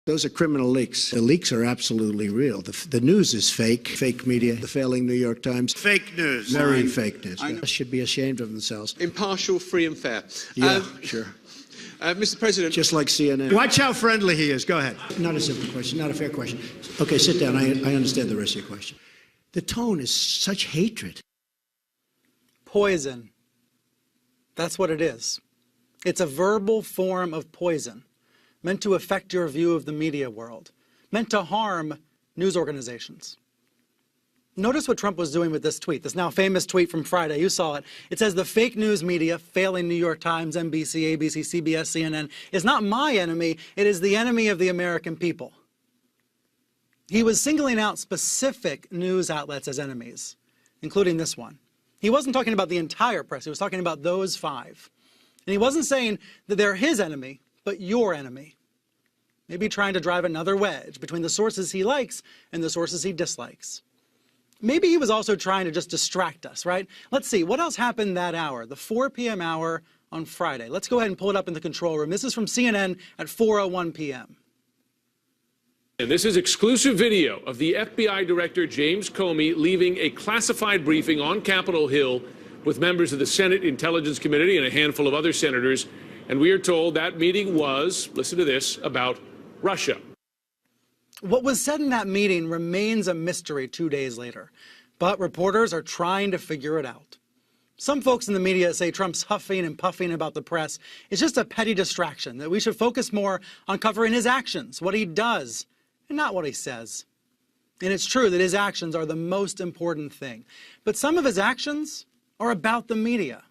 Those are criminal leaks. The leaks are absolutely real. The news is fake media, the failing New York Times. Fake news. Very fake news. They should be ashamed of themselves. Impartial, free and fair. Yeah, sure. Mr. President. Just like CNN. Watch how friendly he is. Go ahead. Not a simple question, not a fair question. Okay, sit down. I understand the rest of your question. The tone is such hatred. Poison. That's what it is. It's a verbal form of poison, meant to affect your view of the media world, meant to harm news organizations. Notice what Trump was doing with this tweet, this now famous tweet from Friday. You saw it. It says the fake news media, failing New York Times, NBC, ABC, CBS, CNN, is not my enemy. It is the enemy of the American people. He was singling out specific news outlets as enemies, including this one. He wasn't talking about the entire press. He was talking about those 5. And he wasn't saying that they're his enemy, but your enemy. Maybe trying to drive another wedge between the sources he likes and the sources he dislikes. Maybe he was also trying to just distract us, right? Let's see, what else happened that hour, the 4 p.m. hour on Friday? Let's go ahead and pull it up in the control room. This is from CNN at 4:01 p.m. And this is exclusive video of the FBI Director James Comey leaving a classified briefing on Capitol Hill with members of the Senate Intelligence Committee and a handful of other senators. And we are told that meeting was, listen to this, about Russia. What was said in that meeting remains a mystery 2 days later, but reporters are trying to figure it out. Some folks in the media say Trump's huffing and puffing about the press is just a petty distraction, that we should focus more on covering his actions, what he does, and not what he says. And it's true that his actions are the most important thing. But some of his actions are about the media.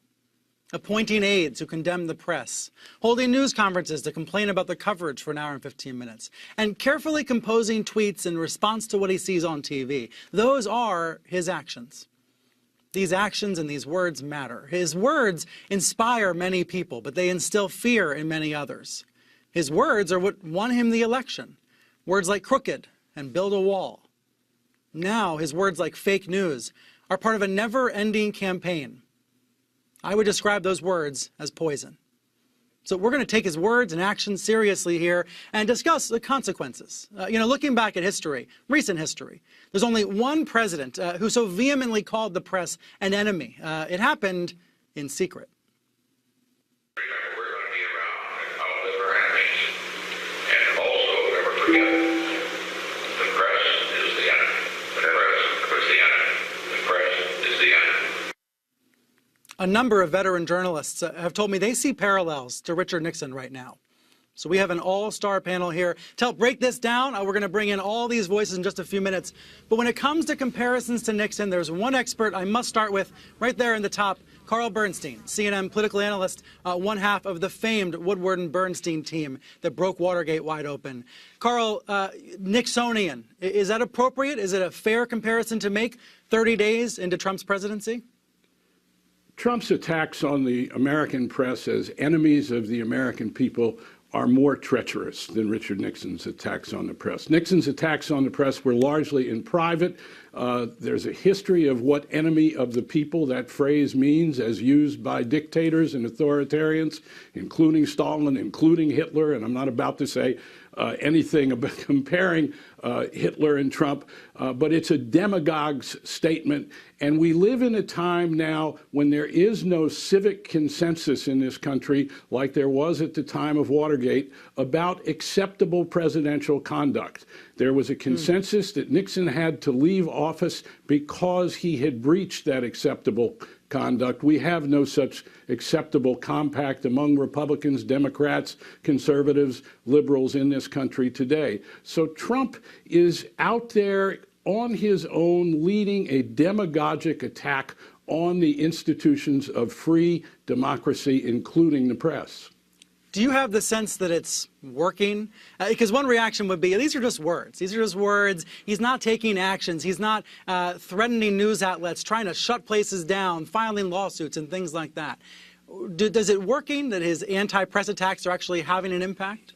Appointing aides who condemn the press, holding news conferences to complain about the coverage for an hour and 15 minutes, and carefully composing tweets in response to what he sees on TV. Those are his actions. These actions and these words matter. His words inspire many people, but they instill fear in many others. His words are what won him the election. Words like crooked and build a wall. Now his words like fake news are part of a never-ending campaign. I would describe those words as poison. So we're going to take his words and actions seriously here and discuss the consequences. Looking back at history, recent history, there's only one president who so vehemently called the press an enemy. It happened in secret. We're going to be around and outlive our enemies. And also, never forget, the press is the enemy. The press is the enemy. The press is the enemy. A number of veteran journalists have told me they see parallels to Richard Nixon right now. So we have an all-star panel here. To help break this down, we're going to bring in all these voices in just a few minutes. But when it comes to comparisons to Nixon, there's one expert I must start with right there in the top, Carl Bernstein, CNN political analyst, one half of the famed Woodward and Bernstein team that broke Watergate wide open. Carl, Nixonian, is that appropriate? Is it a fair comparison to make 30 days into Trump's presidency? Trump's attacks on the American press as enemies of the American people are more treacherous than Richard Nixon's attacks on the press. Nixon's attacks on the press were largely in private. There's a history of what enemy of the people that phrase means as used by dictators and authoritarians, including Stalin, including Hitler, and I'm not about to say anything about comparing Hitler and Trump, but it's a demagogue's statement. And we live in a time now when there is no civic consensus in this country, like there was at the time of Watergate, about acceptable presidential conduct. There was a consensus that Nixon had to leave office because he had breached that acceptable conduct. We have no such acceptable compact among Republicans, Democrats, conservatives, liberals in this country today. So Trump is out there on his own leading a demagogic attack on the institutions of free democracy, including the press. Do you have the sense that it's working? Because one reaction would be, these are just words. These are just words. He's not taking actions. He's not threatening news outlets, trying to shut places down, filing lawsuits and things like that. Does it working that his anti-press attacks are actually having an impact?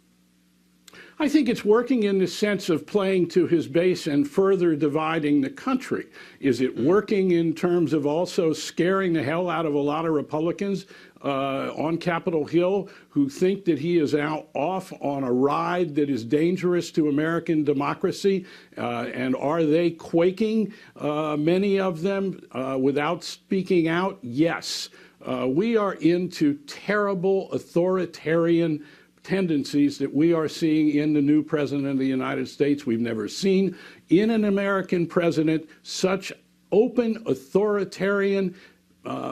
I think it's working in the sense of playing to his base and further dividing the country. Is it working in terms of also scaring the hell out of a lot of Republicans on Capitol Hill who think that he is off on a ride that is dangerous to American democracy. And are they quaking, many of them, without speaking out? Yes. We are into terrible authoritarian tendencies that we are seeing in the new president of the United States. We've never seen in an American president such open authoritarian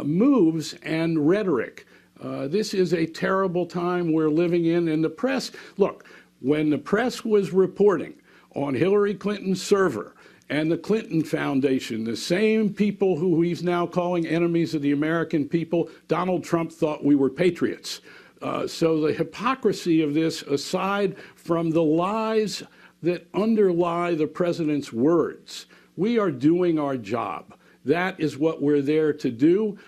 moves and rhetoric. This is a terrible time we're living in. And the press, look, when the press was reporting on Hillary Clinton's server and the Clinton Foundation, the same people who he's now calling enemies of the American people, Donald Trump thought we were patriots. So the hypocrisy of this, aside from the lies that underlie the president's words, we are doing our job. That is what we're there to do.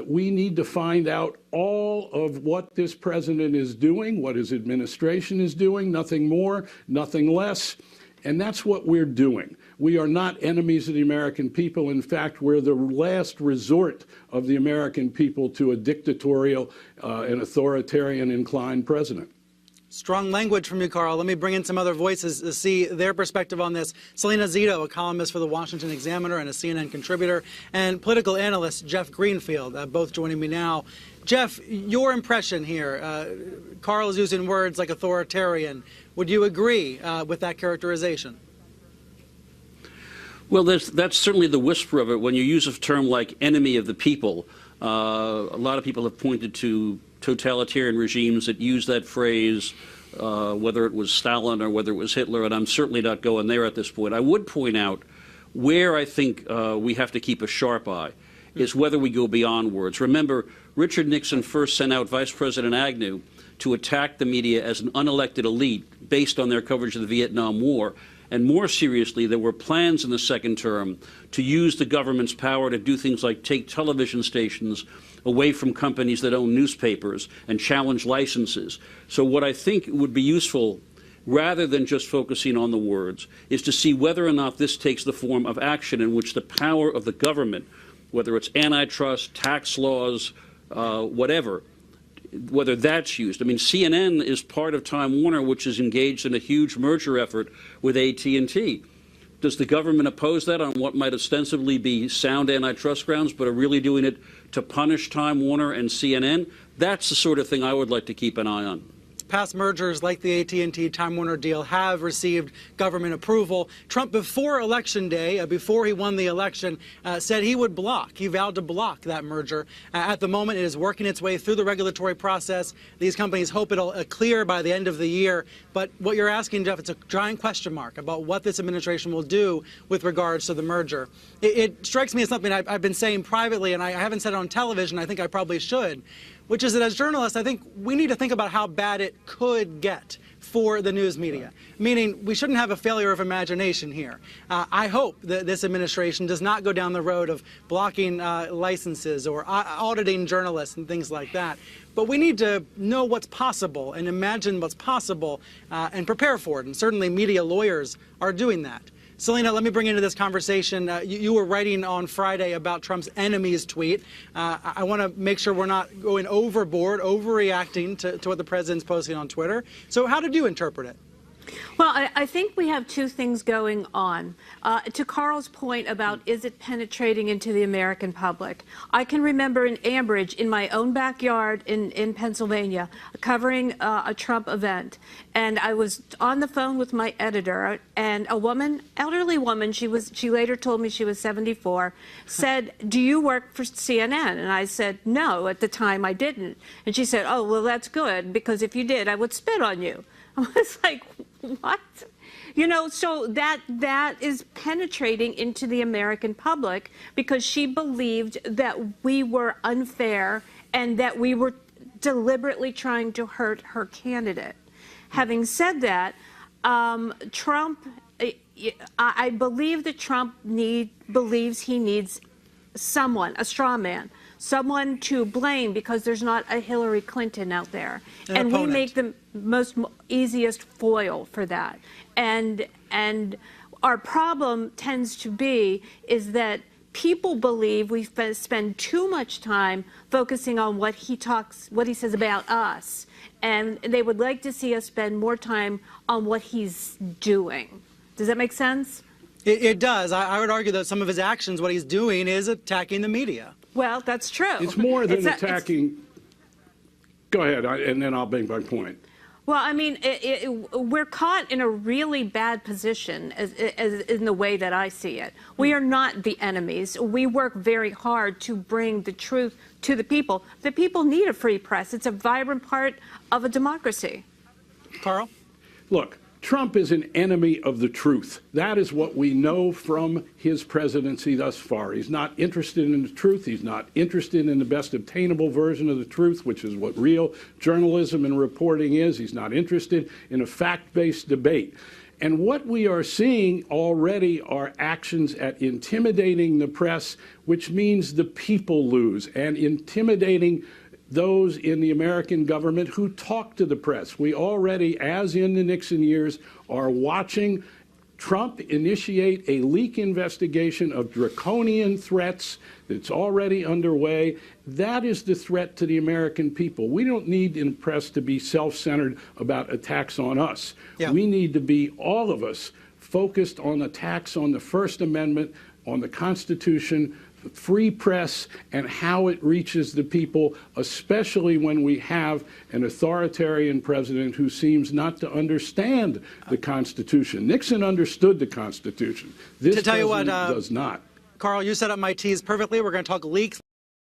We need to find out all of what this president is doing, what his administration is doing, nothing more, nothing less. And that's what we're doing. We are not enemies of the American people. In fact, we're the last resort of the American people to a dictatorial and authoritarian inclined president. Strong language from you, Carl. Let me bring in some other voices to see their perspective on this. Selena Zito, a columnist for the Washington Examiner and a CNN contributor, and political analyst Jeff Greenfield, both joining me now. Jeff, your impression here. Carl is using words like authoritarian. Would you agree with that characterization? Well, that's certainly the whisper of it. When you use a term like enemy of the people, a lot of people have pointed to totalitarian regimes that use that phrase, whether it was Stalin or whether it was Hitler, and I'm certainly not going there at this point. I would point out where I think we have to keep a sharp eye is whether we go beyond words. Remember, Richard Nixon first sent out Vice President Agnew to attack the media as an unelected elite based on their coverage of the Vietnam War. And more seriously, there were plans in the second term to use the government's power to do things like take television stations away from companies that own newspapers and challenge licenses. So what I think would be useful, rather than just focusing on the words, is to see whether or not this takes the form of action in which the power of the government, whether it's antitrust, tax laws, whatever, whether that's used. I mean, CNN is part of Time Warner, which is engaged in a huge merger effort with AT&T. Does the government oppose that on what might ostensibly be sound antitrust grounds, but are really doing it to punish Time Warner and CNN? That's the sort of thing I would like to keep an eye on. Past mergers like the AT&T Time Warner deal have received government approval. Trump, before Election Day, before he won the election, said he would block. He vowed to block that merger. At the moment, it is working its way through the regulatory process. These companies hope it'll clear by the end of the year. But what you're asking, Jeff, it's a giant question mark about what this administration will do with regards to the merger. It strikes me as something I've been saying privately, and I haven't said it on television. I think I probably should, which is that as journalists, I think we need to think about how bad it could get for the news media, meaning we shouldn't have a failure of imagination here. I hope that this administration does not go down the road of blocking licenses or auditing journalists and things like that. But we need to know what's possible and imagine what's possible and prepare for it. And certainly media lawyers are doing that. Selena, let me bring into this conversation. You were writing on Friday about Trump's enemies tweet. I want to make sure we're not going overboard, overreacting to what the president's posting on Twitter. So how did you interpret it? Well, I think we have two things going on. To Carl's point about is it penetrating into the American public, I can remember in Ambridge, in my own backyard in Pennsylvania, covering a Trump event. And I was on the phone with my editor, and a woman, elderly woman, she later told me she was 74, said, "Do you work for CNN?" And I said, "No, at the time I didn't." And she said, "Oh, well, that's good, because if you did, I would spit on you." I was like, what? You know, so that is penetrating into the American public because she believed that we were unfair and that we were deliberately trying to hurt her candidate. Having said that, Trump, I believe that Trump believes he needs someone, a straw man, someone to blame because there's not a Hillary Clinton out there. And we make the easiest foil for that. And our problem tends to be is that people believe we spend too much time focusing on what he says about us, and they would like to see us spend more time on what he's doing. Does that make sense? It does. I would argue that some of his actions, what he's doing, is attacking the media. Well, that's true. It's more than attacking. Go ahead, and then I'll make my point. Well, I mean, we're caught in a really bad position as in the way that I see it. We are not the enemies. We work very hard to bring the truth to the people. The people need a free press. It's a vibrant part of a democracy. Carl? Look, Trump is an enemy of the truth. That is what we know from his presidency thus far. He's not interested in the truth. He's not interested in the best obtainable version of the truth, which is what real journalism and reporting is. He's not interested in a fact-based debate. And what we are seeing already are actions at intimidating the press, which means the people lose, and intimidating those in the American government who talk to the press. We already, as in the Nixon years, are watching Trump initiate a leak investigation of draconian threats that's already underway. That is the threat to the American people. We don't need the press to be self-centered about attacks on us. Yeah. We need to be, all of us, focused on attacks on the First Amendment, on the Constitution, free press, and how it reaches the people, especially when we have an authoritarian president who seems not to understand the Constitution. Nixon understood the Constitution. This To tell you what, president does not. Carl, you set up my tease perfectly. We're going to talk leaks.